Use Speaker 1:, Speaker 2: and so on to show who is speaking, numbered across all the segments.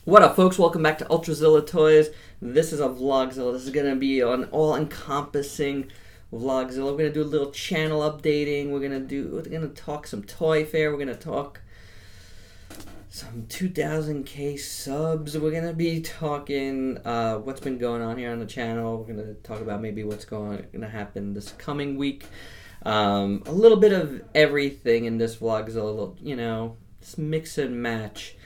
Speaker 1: What up, folks? Welcome back to Ultrazilla Toys. This is a Vlogzilla. This is going to be an all-encompassing Vlogzilla. We're going to do a little channel updating. We're going to talk some Toy Fair. We're going to talk some 2000K subs. We're going to be talking what's been going on here on the channel. We're going to talk about maybe what's going to happen this coming week. A little bit of everything in this Vlogzilla, you know, just mix and match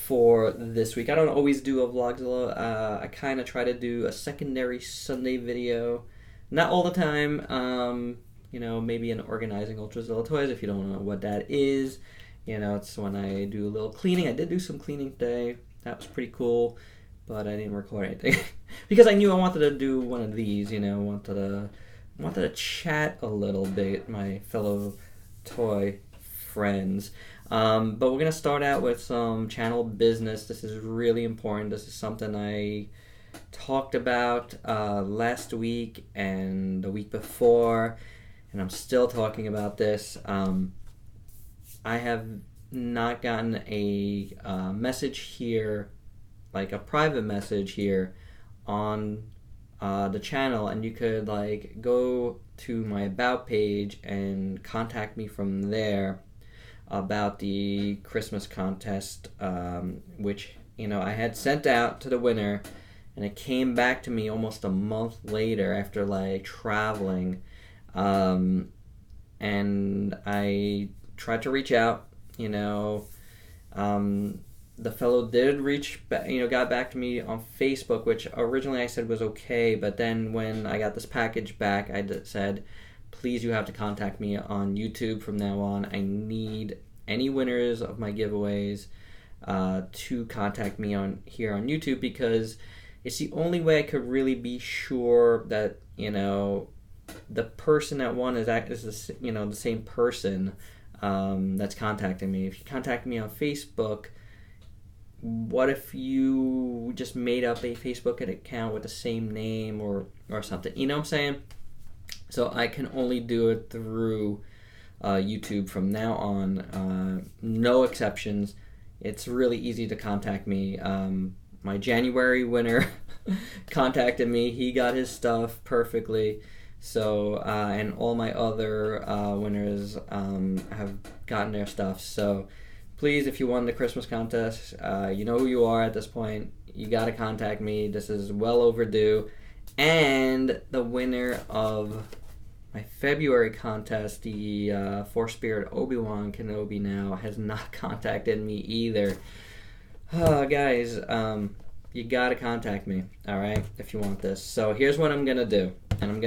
Speaker 1: for this week. I don't always do a Vlogzilla. I kind of try to do a secondary Sunday video. Not all the time. You know, maybe an organizing Ultrazilla Toys. If you don't know what that is, you know, it's when I do a little cleaning. I did do some cleaning today. That was pretty cool, but I didn't record anything because I knew I wanted to do one of these. You know, wanted to chat a little bit, my fellow toy friends. But we're going to start out with some channel business. This is really important. This is something I talked about last week and the week before, and I'm still talking about this. I have not gotten a message here, like a private message here on the channel, and you could like go to my About page and contact me from there about the Christmas contest, which, you know, I had sent out to the winner, and it came back to me almost a month later after like traveling, and I tried to reach out. You know, the fellow did reach back, you know, got back to me on Facebook, which originally I said was okay, but then when I got this package back, I said, please, you have to contact me on YouTube from now on. I need any winners of my giveaways to contact me on here on YouTube, because it's the only way I could really be sure that, you know, the person that won is the, you know, the same person that's contacting me. If you contact me on Facebook, what if you just made up a Facebook account with the same name or something? You know what I'm saying? So I can only do it through YouTube from now on. No exceptions. It's really easy to contact me. My January winner contacted me. He got his stuff perfectly. So and all my other winners have gotten their stuff. So please, if you won the Christmas contest, you know who you are at this point. You got to contact me. This is well overdue. And the winner of my February contest, the Force Spirit Obi-Wan Kenobi, now has not contacted me either. Guys, you gotta contact me, all right, if you want this. So here's what I'm gonna do, and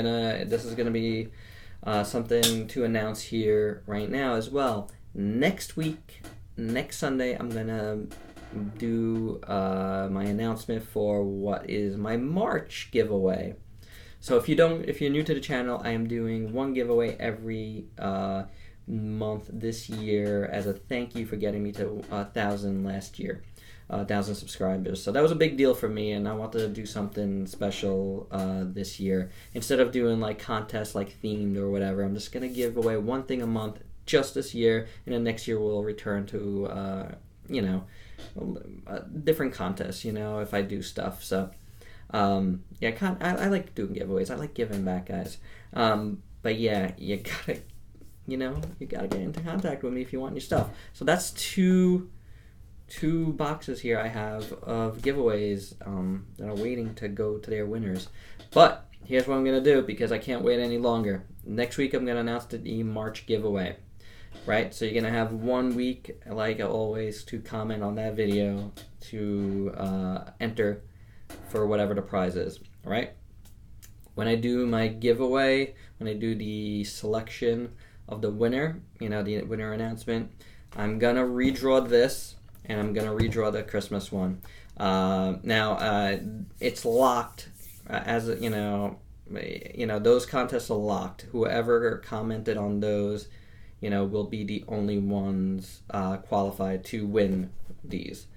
Speaker 1: this is gonna be something to announce here right now as well. Next week, next Sunday, I'm gonna do my announcement for what is my March giveaway. So if you're new to the channel, I am doing one giveaway every month this year as a thank you for getting me to 1,000 last year, 1,000 subscribers. So that was a big deal for me, and I wanted to do something special this year. Instead of doing like contests like themed or whatever, I'm just gonna give away one thing a month just this year, and then next year we'll return to you know, different contests. You know, if I do stuff. So. Yeah, I like doing giveaways. I like giving back, guys. But yeah, you gotta get into contact with me if you want your stuff. So that's two boxes here I have of giveaways that are waiting to go to their winners. But here's what I'm gonna do, because I can't wait any longer. Next week I'm gonna announce the March giveaway. Right, so you're gonna have 1 week, like always, to comment on that video to enter for whatever the prize is. All right, when I do my giveaway, when I do the selection of the winner, you know, the winner announcement, I'm gonna redraw this, and I'm gonna redraw the Christmas one. Now it's locked, as you know, those contests are locked. Whoever commented on those, you know, will be the only ones qualified to win these.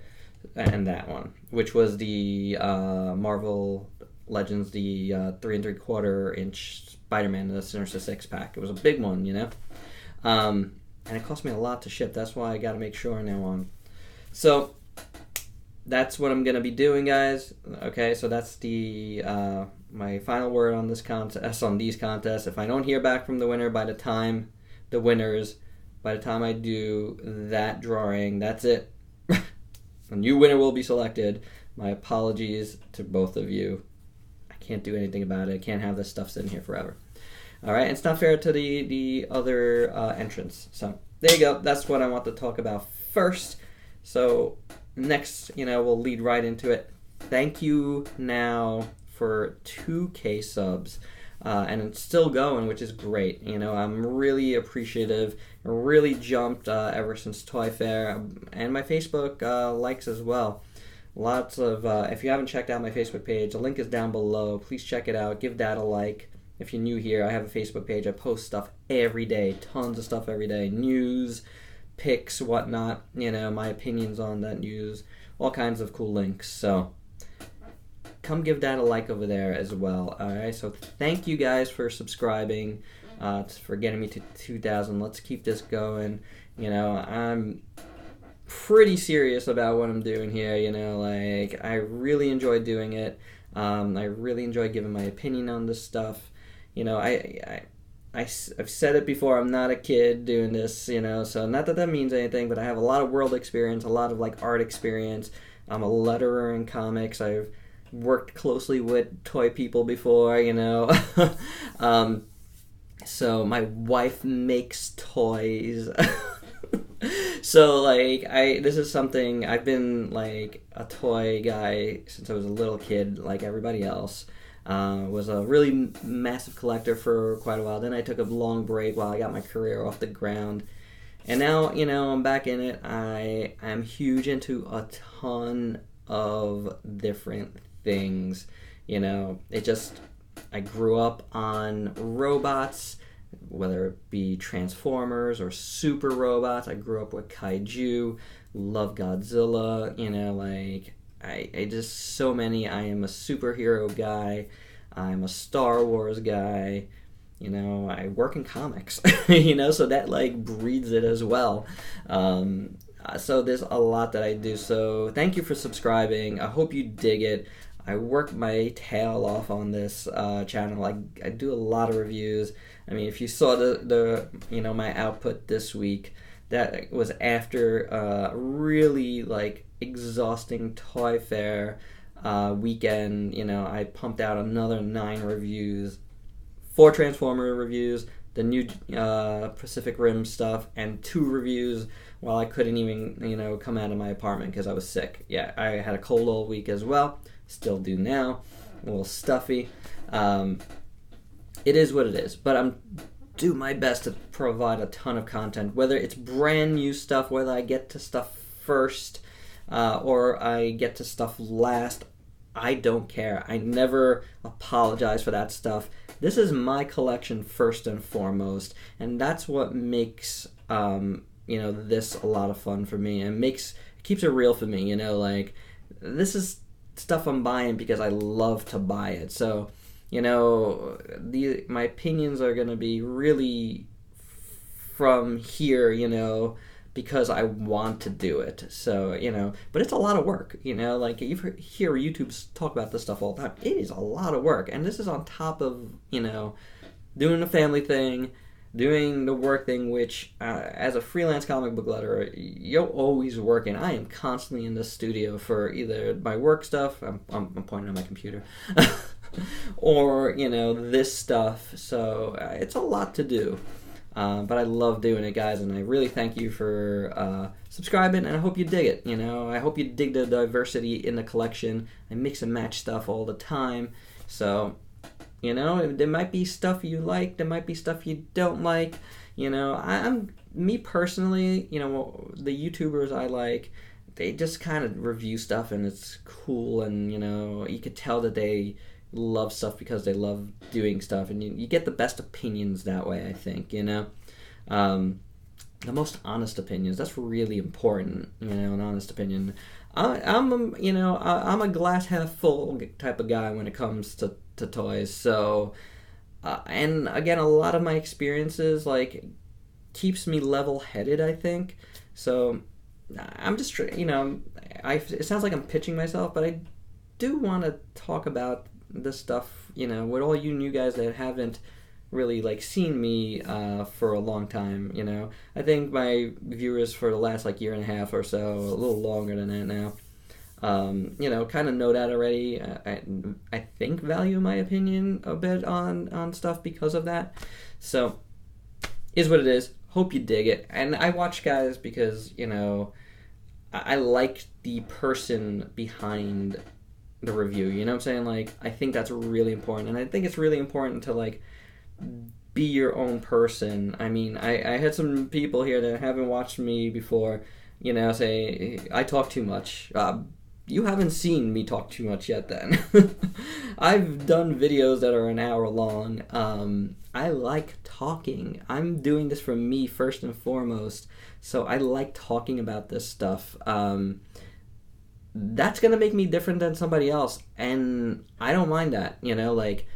Speaker 1: And that one, which was the Marvel Legends, the 3 3/4 inch Spider-Man, the Sinister Six pack. It was a big one, you know, and it cost me a lot to ship. That's why I got to make sure now on. So that's what I'm gonna be doing, guys. Okay, so that's the my final word on this contest, on these contests. If I don't hear back from the winner by the time I do that drawing, that's it. A new winner will be selected. My apologies to both of you. I can't do anything about it. I can't have this stuff sitting here forever. All right, it's not fair to the other entrants. So there you go. That's what I want to talk about first. So next, we'll lead right into it. Thank you now for 2K subs. And it's still going, which is great. I'm really appreciative. It really jumped ever since Toy Fair, and my Facebook likes as well. Lots of, if you haven't checked out my Facebook page, the link is down below. Please check it out. Give that a like. If you're new here, I have a Facebook page. I post stuff every day, tons of stuff every day. News, pics, whatnot, my opinions on that news, all kinds of cool links. So come give that a like over there as well. All right, so thank you guys for subscribing, for getting me to 2,000. Let's keep this going. I'm pretty serious about what I'm doing here. I really enjoy doing it. I really enjoy giving my opinion on this stuff. I've said it before, I'm not a kid doing this, so not that means anything, but I have a lot of world experience, a lot of art experience. I'm a letterer in comics. I've worked closely with toy people before, so my wife makes toys. So this is something, I've been a toy guy since I was a little kid, like everybody else. Was a really massive collector for quite a while. Then I took a long break while I got my career off the ground. And now, I'm back in it. I am huge into a ton of different things. I grew up on robots, whether it be Transformers or super robots. I grew up with kaiju, love Godzilla, I just so many. I am a superhero guy. I'm a Star Wars guy. I work in comics. So that breeds it as well. So there's a lot that I do. So thank you for subscribing. I hope you dig it. I work my tail off on this channel. I do a lot of reviews. I mean, if you saw the my output this week, that was after really exhausting Toy Fair weekend. I pumped out another 9 reviews, 4 Transformer reviews, the new Pacific Rim stuff, and 2 reviews while I couldn't even come out of my apartment because I was sick. Yeah, I had a cold all week as well. Still do now. A little stuffy. It is what it is, but I'm do my best to provide a ton of content, whether it's brand new stuff, whether I get to stuff first or I get to stuff last. I don't care. I never apologize for that stuff. This is my collection first and foremost, and that's what makes this a lot of fun for me, and keeps it real for me. This is stuff I'm buying because I love to buy it. So my opinions are gonna be really from here, because I want to do it. So, but it's a lot of work, you hear YouTubers talk about this stuff all the time. It is a lot of work. And this is on top of, doing the family thing, doing the work thing, which as a freelance comic book letterer, you're always working. I am constantly in the studio for either my work stuff, I'm pointing at my computer, or, this stuff. So it's a lot to do. But I love doing it, guys, and I really thank you for subscribing, and I hope you dig it. I hope you dig the diversity in the collection. I mix and match stuff all the time, so there might be stuff you like, there might be stuff you don't like. I'm me personally. The YouTubers I like, they just kind of review stuff, and it's cool, and you could tell that they love stuff because they love doing stuff, and you get the best opinions that way, I think. The most honest opinions, that's really important. An honest opinion. I'm a glass half full type of guy when it comes to toys. So and again, a lot of my experiences keeps me level-headed, I think. So I'm just, it sounds like I'm pitching myself, but I do want to talk about this stuff, with all you new guys that haven't really like seen me for a long time. I think my viewers for the last like year and a half or so, a little longer than that now, kind of know that already. I think value my opinion a bit on stuff because of that. So, is what it is. Hope you dig it. And I watch guys because, I like the person behind the review. You know what I'm saying? Like, I think that's really important. And I think it's really important to, like, be your own person. I mean, I had some people here that haven't watched me before, say, I talk too much. You haven't seen me talk too much yet then. I've done videos that are an hour long. I like talking. I'm doing this for me first and foremost. So I like talking about this stuff. That's going to make me different than somebody else. And I don't mind that, like,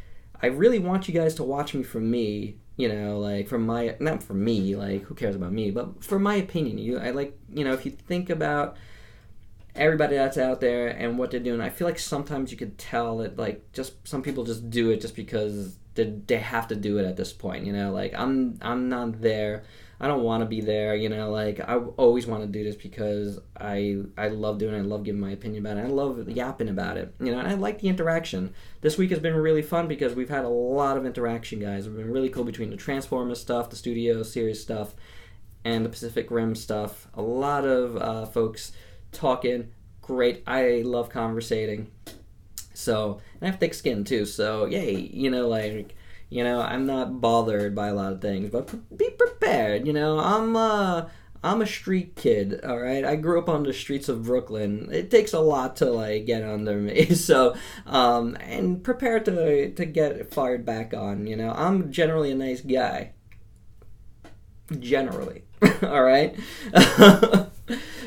Speaker 1: I really want you guys to watch me for me, like for my, not for me, like who cares about me, but for my opinion. I like, if you think about everybody that's out there and what they're doing, I feel like sometimes you could tell that, like, just some people just do it just because they have to do it at this point, like I'm not there. I don't want to be there, like I always want to do this because I love doing it. I love giving my opinion about it. I love yapping about it, and I like the interaction. This week has been really fun because we've had a lot of interaction, guys. It's been really cool between the Transformers stuff, the studio series stuff, and the Pacific Rim stuff. A lot of folks talking. Great. I love conversating. So, and I have thick skin too, so yay, I'm not bothered by a lot of things, but be prepared, I'm a street kid, all right? I grew up on the streets of Brooklyn. It takes a lot to, like, get under me, so, and prepare to get fired back on, I'm generally a nice guy. Generally, all right?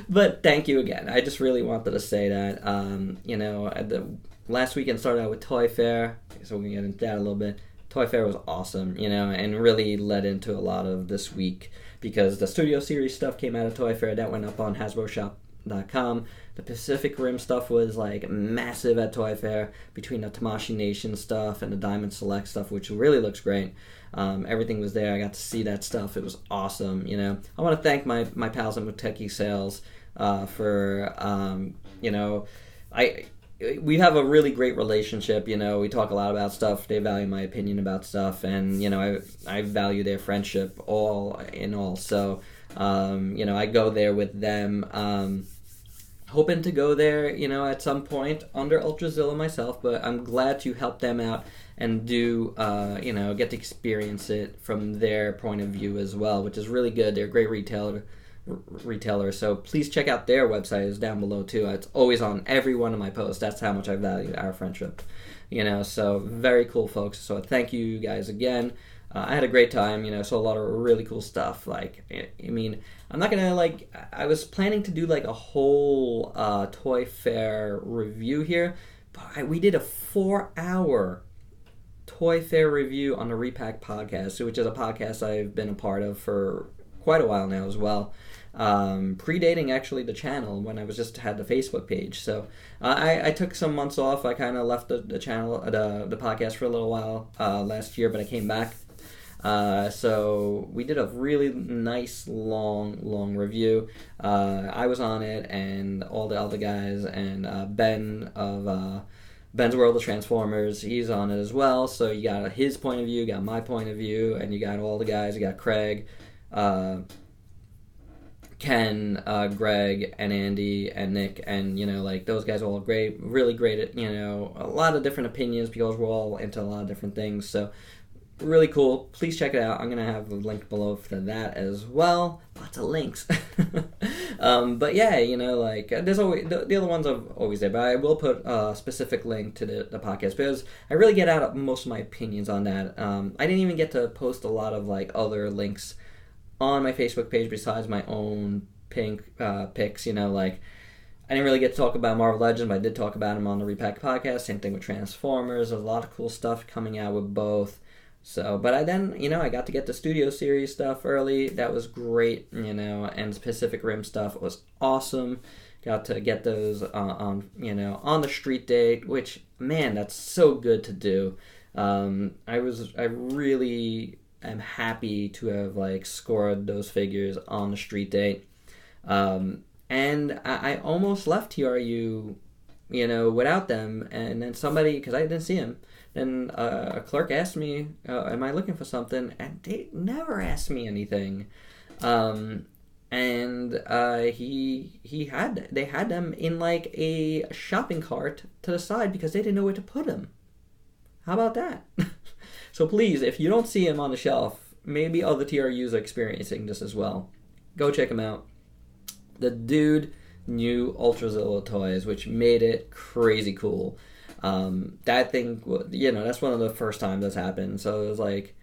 Speaker 1: But thank you again. I just really wanted to say that. The last weekend started out with Toy Fair, so we can get into that a little bit. Toy Fair was awesome, and really led into a lot of this week because the Studio Series stuff came out of Toy Fair. That went up on HasbroShop.com. The Pacific Rim stuff was, like, massive at Toy Fair between the Tamashii Nation stuff and the Diamond Select stuff, which really looks great. Everything was there. I got to see that stuff. It was awesome, I want to thank my pals at Muteki Sales for, we have a really great relationship, we talk a lot about stuff. They value my opinion about stuff, and, I value their friendship all in all. So, I go there with them, hoping to go there, at some point under Ultrazilla myself, but I'm glad to help them out and do, get to experience it from their point of view as well, which is really good. They're a great retailer, so please check out their website. It's down below too. It's always on every one of my posts. That's how much I value our friendship, so very cool, folks. So thank you guys again. I had a great time, saw a lot of really cool stuff. Like, I mean, I'm not gonna, like, I was planning to do like a whole Toy Fair review here, but we did a 4-hour Toy Fair review on the Repack podcast, which is a podcast I've been a part of for quite a while now as well, predating actually the channel when I was just had the Facebook page. So I took some months off. I kind of left the channel, the podcast for a little while last year, but I came back. So we did a really nice long review. I was on it, and all the other guys, and Ben of Ben's World of Transformers, he's on it as well. So you got his point of view, you got my point of view, and you got all the guys. You got Craig, Ken, Greg, and Andy, and Nick, and, like, those guys are all great, really great at, a lot of different opinions because we're all into a lot of different things. So really cool. Please check it out. I'm going to have a link below for that as well. Lots of links. But yeah, like, there's always, the other ones are always there, but I will put a specific link to the podcast because I really get out most of my opinions on that. I didn't even get to post a lot of, like, other links on my Facebook page besides my own picks, like, I didn't really get to talk about Marvel Legends, but I did talk about them on the Repack podcast. Same thing with Transformers. There's a lot of cool stuff coming out with both. So, but I then, I got to get the Studio Series stuff early. That was great, and Pacific Rim stuff was awesome. Got to get those on the street date, which, man, that's so good to do. I really am happy to have like scored those figures on the street date. And I almost left TRU, without them, and then somebody, because I didn't see him, then a clerk asked me, am I looking for something? And they never asked me anything. And they had them in like a shopping cart to the side because they didn't know where to put them. How about that? So please, if you don't see him on the shelf, maybe other TRUs are experiencing this as well. Go check him out. The dude knew Ultrazilla toys, which made it crazy cool. That thing, that's one of the first times that's happened. So it was like,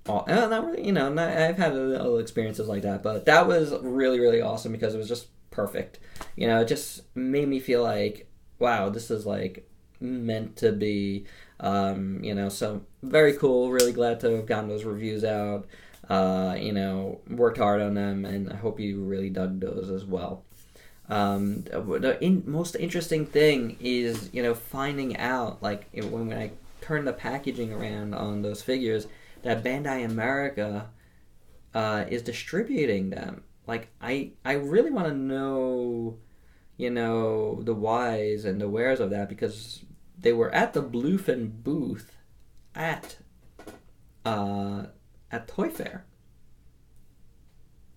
Speaker 1: not really, I've had little experiences like that, but that was really, really awesome because it was just perfect. It just made me feel like, wow, this is like meant to be. So very cool. Really glad to have gotten those reviews out. Worked hard on them, and I hope you really dug those as well. The most interesting thing is, finding out, like, when I turned the packaging around on those figures, that Bandai America is distributing them. Like, I really want to know, the whys and the wheres of that, because they were at the Bluefin booth at Toy Fair.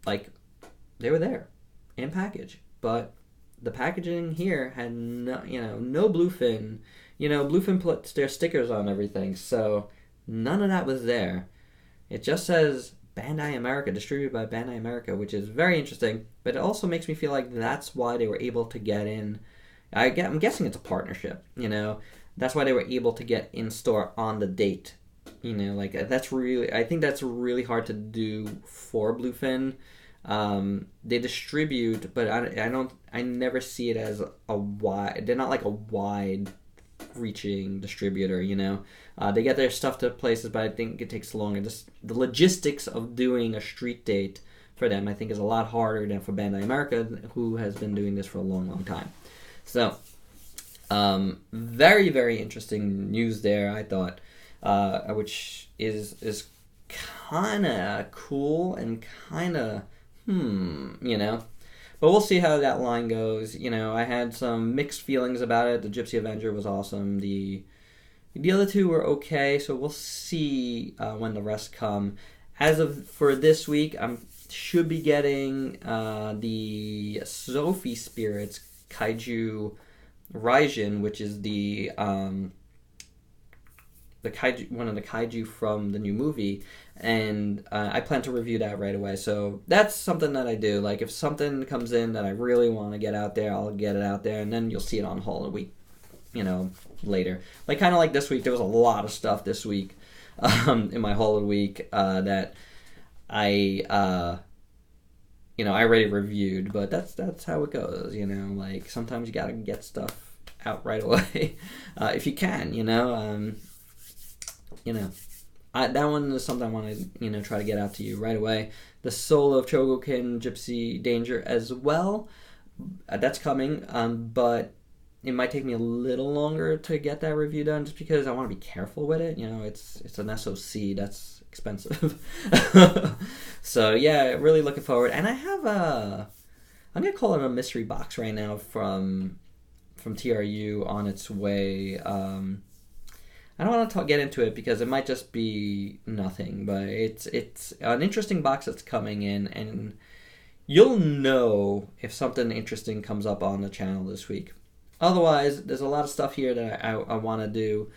Speaker 1: Like, they were there in package. But the packaging here had no Bluefin. Bluefin puts their stickers on everything, so none of that was there. It just says Bandai America, distributed by Bandai America, which is very interesting, but it also makes me feel like that's why they were able to get in. I'm guessing it's a partnership, That's why they were able to get in store on the date. I think that's really hard to do for Bluefin. They distribute, but I never see it as a wide, they're not like a wide reaching distributor, they get their stuff to places, but I think it takes longer. Just the logistics of doing a street date for them, I think, is a lot harder than for Bandai America, who has been doing this for a long, long time. So, very, very interesting news there, I thought, which is kind of cool and kind of but we'll see how that line goes. I had some mixed feelings about it. The Gypsy Avenger was awesome. The other two were okay, so we'll see when the rest come. For this week, I should be getting the Sophie Spirits Kaiju Raijin, which is the kaiju, one of the kaiju from the new movie, and I plan to review that right away. So that's something that I do. Like, if something comes in that I really want to get out there, I'll get it out there, and then you'll see it on haul a week, later. Like, kind of like this week, there was a lot of stuff this week in my haul of the week that I already reviewed, but that's how it goes. Like, sometimes you gotta get stuff out right away if you can. That one is something I want to, try to get out to you right away. The Soul of Chogokin Gypsy Danger as well. That's coming, but it might take me a little longer to get that review done, just because I want to be careful with it. It's an SOC, that's expensive. So yeah, really looking forward. And I have I'm gonna call it a mystery box right now from TRU on its way. I don't want to get into it because it might just be nothing, but it's an interesting box that's coming in, and you'll know if something interesting comes up on the channel this week. Otherwise, there's a lot of stuff here that I want to do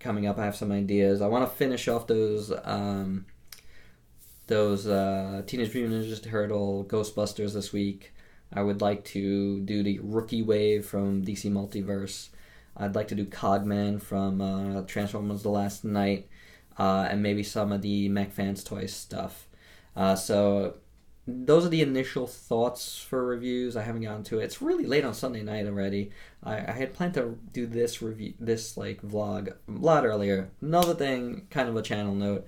Speaker 1: coming up. I have some ideas. I want to finish off those Teenage Mutant Ninja Turtle Ghostbusters this week. I would like to do the Rookie Wave from DC Multiverse. I'd like to do Cogman from Transformers The Last Night, and maybe some of the Mech Fans Toys stuff. So those are the initial thoughts for reviews. I haven't gotten to it. It's really late on Sunday night already. I had planned to do this review, this like vlog a lot earlier. Another thing, kind of a channel note,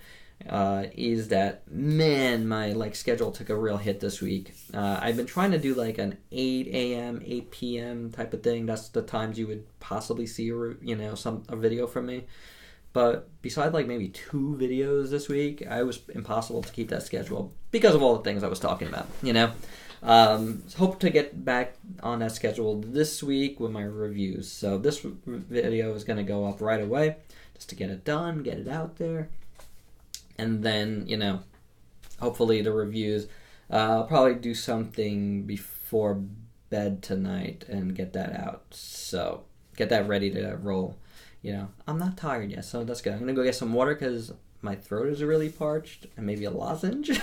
Speaker 1: is that, man, my like schedule took a real hit this week. I've been trying to do like an 8 a.m., 8 p.m. type of thing. That's the times you would possibly see a video from me. But besides like maybe 2 videos this week, it was impossible to keep that schedule because of all the things I was talking about, Hope to get back on that schedule this week with my reviews. So this video is going to go up right away just to get it done, get it out there. And then, hopefully the reviews, I'll probably do something before bed tonight and get that out. So get that ready to roll. I'm not tired yet, so that's good. I'm going to go get some water because my throat is really parched, and maybe a lozenge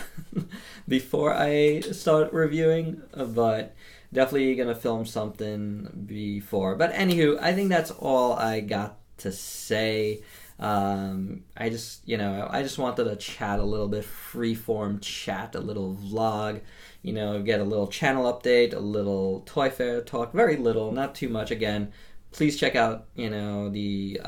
Speaker 1: before I start reviewing, but definitely going to film something before. But anywho, I think that's all I got to say. I just wanted to chat a little bit, freeform chat, a little vlog, get a little channel update, a little Toy Fair talk, very little, not too much again. Please check out, the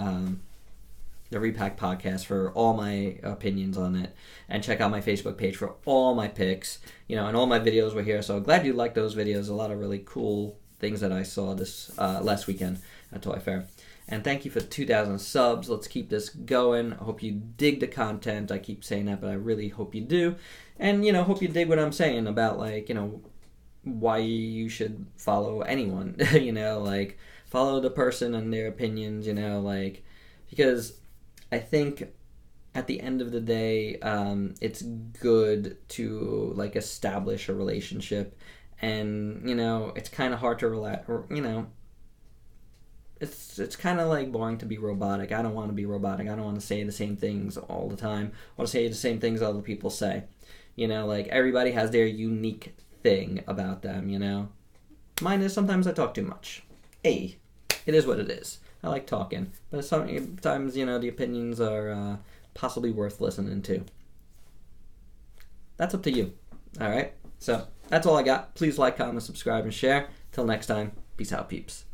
Speaker 1: Repack podcast for all my opinions on it, and check out my Facebook page for all my picks, and all my videos were here. So glad you liked those videos. A lot of really cool things that I saw this last weekend at Toy Fair. And thank you for 2,000 subs. Let's keep this going. I hope you dig the content. I keep saying that, but I really hope you do. And, hope you dig what I'm saying about, why you should follow anyone, follow the person and their opinions, because I think at the end of the day, it's good to, establish a relationship. And, it's kind of hard to relax, it's kind of boring to be robotic. I don't want to be robotic. I don't want to say the same things all the time. I want to say the same things other people say. Everybody has their unique thing about them, Mine is sometimes I talk too much. Hey, it is what it is. I like talking. But sometimes, the opinions are possibly worth listening to. That's up to you. Alright? So, that's all I got. Please like, comment, subscribe, and share. Till next time, peace out, peeps.